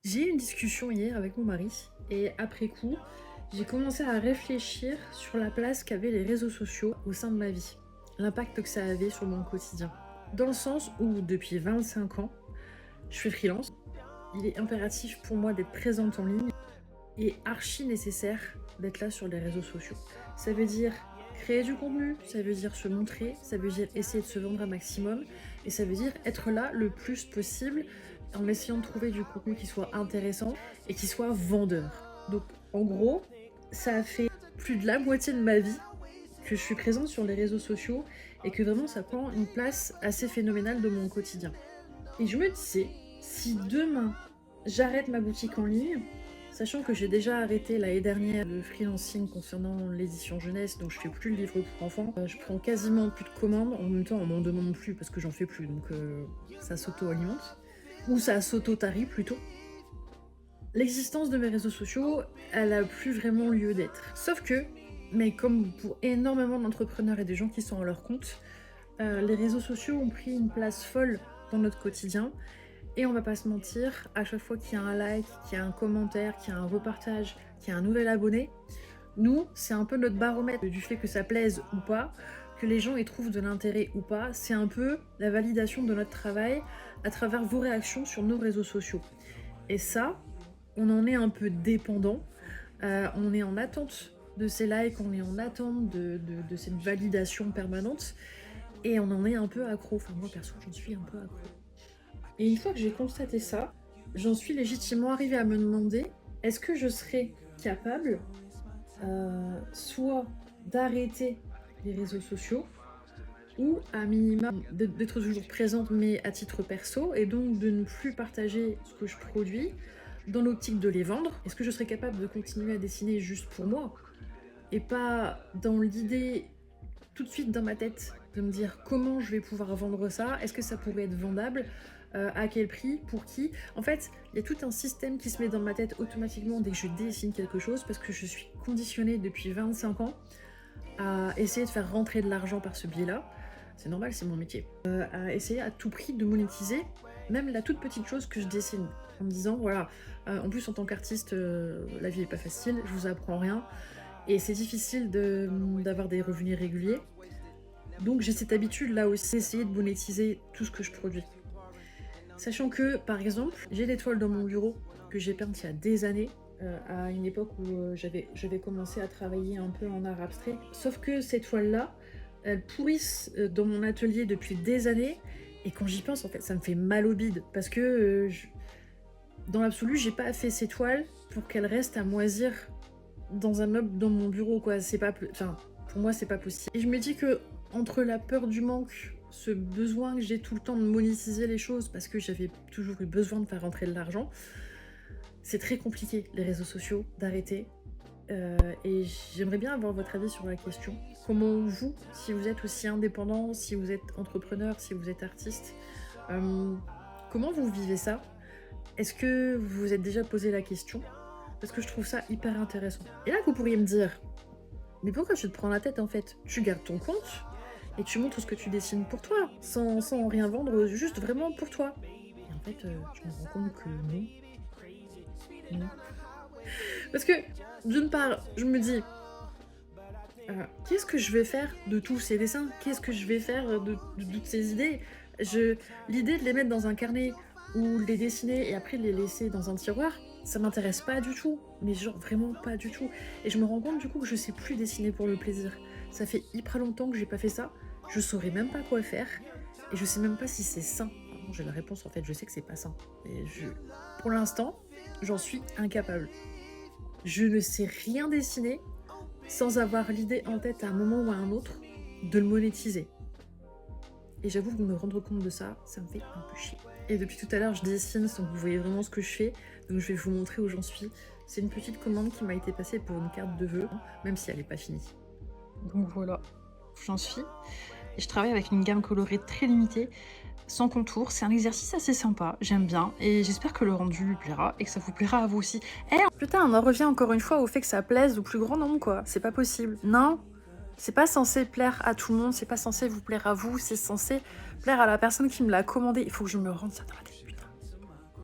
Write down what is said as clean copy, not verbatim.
J'ai eu une discussion hier avec mon mari et après coup, j'ai commencé à réfléchir sur la place qu'avaient les réseaux sociaux au sein de ma vie, l'impact que ça avait sur mon quotidien. Dans le sens où depuis 25 ans, je suis freelance, il est impératif pour moi d'être présente en ligne et archi nécessaire d'être là sur les réseaux sociaux. Ça veut dire créer du contenu, ça veut dire se montrer, ça veut dire essayer de se vendre un maximum et ça veut dire être là le plus possible en essayant de trouver du contenu qui soit intéressant et qui soit vendeur. Donc en gros, ça a fait plus de la moitié de ma vie que je suis présente sur les réseaux sociaux et que vraiment ça prend une place assez phénoménale de mon quotidien. Et je me disais, si demain j'arrête ma boutique en ligne, sachant que j'ai déjà arrêté l'année dernière le freelancing concernant l'édition jeunesse, donc je fais plus le livre pour enfants, je prends quasiment plus de commandes, en même temps on m'en demande plus parce que j'en fais plus, donc ça s'auto-alimente, ou ça s'auto-tarie plutôt. L'existence de mes réseaux sociaux, elle a plus vraiment lieu d'être. Sauf que, mais comme pour énormément d'entrepreneurs et des gens qui sont à leur compte, les réseaux sociaux ont pris une place folle dans notre quotidien. Et on va pas se mentir, à chaque fois qu'il y a un like, qu'il y a un commentaire, qu'il y a un repartage, qu'il y a un nouvel abonné, nous, c'est un peu notre baromètre du fait que ça plaise ou pas, que les gens y trouvent de l'intérêt ou pas. C'est un peu la validation de notre travail à travers vos réactions sur nos réseaux sociaux. Et ça, on en est un peu dépendant. On est en attente de ces likes, on est en attente de cette validation permanente. Et on en est un peu accro. Enfin, moi, perso, j'en suis un peu accro. Et une fois que j'ai constaté ça, j'en suis légitimement arrivée à me demander, est-ce que je serais capable soit d'arrêter les réseaux sociaux, ou à minima d'être toujours présente mais à titre perso, et donc de ne plus partager ce que je produis dans l'optique de les vendre. Est-ce que je serais capable de continuer à dessiner juste pour moi, et pas dans l'idée tout de suite dans ma tête de me dire comment je vais pouvoir vendre ça, est-ce que ça pourrait être vendable, à quel prix, pour qui. En fait, il y a tout un système qui se met dans ma tête automatiquement dès que je dessine quelque chose, parce que je suis conditionnée depuis 25 ans à essayer de faire rentrer de l'argent par ce biais-là. C'est normal, c'est mon métier. À essayer à tout prix de monétiser même la toute petite chose que je dessine, en me disant voilà, en plus en tant qu'artiste, la vie est pas facile, je vous apprends rien, et c'est difficile d'avoir des revenus réguliers. Donc j'ai cette habitude là aussi d'essayer de monétiser tout ce que je produis. Sachant que, par exemple, j'ai des toiles dans mon bureau que j'ai peintes il y a des années, à une époque où j'avais commencé à travailler un peu en art abstrait. Sauf que ces toiles-là, elles pourrissent dans mon atelier depuis des années, et quand j'y pense, en fait, ça me fait mal au bide, parce que dans l'absolu, j'ai pas fait ces toiles pour qu'elles restent à moisir dans un meuble dans mon bureau, quoi. C'est pas, enfin, pour moi, c'est pas possible. Et je me dis que entre la peur du manque, ce besoin que j'ai tout le temps de monétiser les choses parce que j'avais toujours eu besoin de faire rentrer de l'argent, c'est très compliqué, les réseaux sociaux, d'arrêter. Et j'aimerais bien avoir votre avis sur la question. Comment vous, si vous êtes aussi indépendant, si vous êtes entrepreneur, si vous êtes artiste, comment vous vivez ça? Est-ce que vous vous êtes déjà posé la question? Parce que je trouve ça hyper intéressant. Et là, vous pourriez me dire, mais pourquoi tu te prends la tête en fait? Tu gardes ton compte et tu montres ce que tu dessines pour toi, sans rien vendre, juste vraiment pour toi. Et en fait, je me rends compte que non. Non. Parce que, d'une part, je me dis, qu'est-ce que je vais faire de tous ces dessins? Qu'est-ce que je vais faire de toutes ces idées? L'idée de les mettre dans un carnet ou de les dessiner et après de les laisser dans un tiroir, ça m'intéresse pas du tout, mais genre vraiment pas du tout. Et je me rends compte du coup que je sais plus dessiner pour le plaisir. Ça fait hyper longtemps que j'ai pas fait ça, je saurais même pas quoi faire, et je sais même pas si c'est sain. Alors, j'ai la réponse en fait, je sais que c'est pas sain. Et pour l'instant, j'en suis incapable. Je ne sais rien dessiner sans avoir l'idée en tête à un moment ou à un autre de le monétiser. Et j'avoue que me rendre compte de ça, ça me fait un peu chier. Et depuis tout à l'heure, je dessine sans que vous voyez vraiment ce que je fais, donc je vais vous montrer où j'en suis. C'est une petite commande qui m'a été passée pour une carte de vœux, même si elle n'est pas finie. Donc voilà, j'en suis. Et je travaille avec une gamme colorée très limitée, sans contour. C'est un exercice assez sympa, j'aime bien, et j'espère que le rendu lui plaira, et que ça vous plaira à vous aussi. Putain, on en revient encore une fois au fait que ça plaise au plus grand nombre, quoi. C'est pas possible. Non, c'est pas censé plaire à tout le monde, c'est pas censé vous plaire à vous, c'est censé plaire à la personne qui me l'a commandé. Il faut que je me rende ça dans la tête.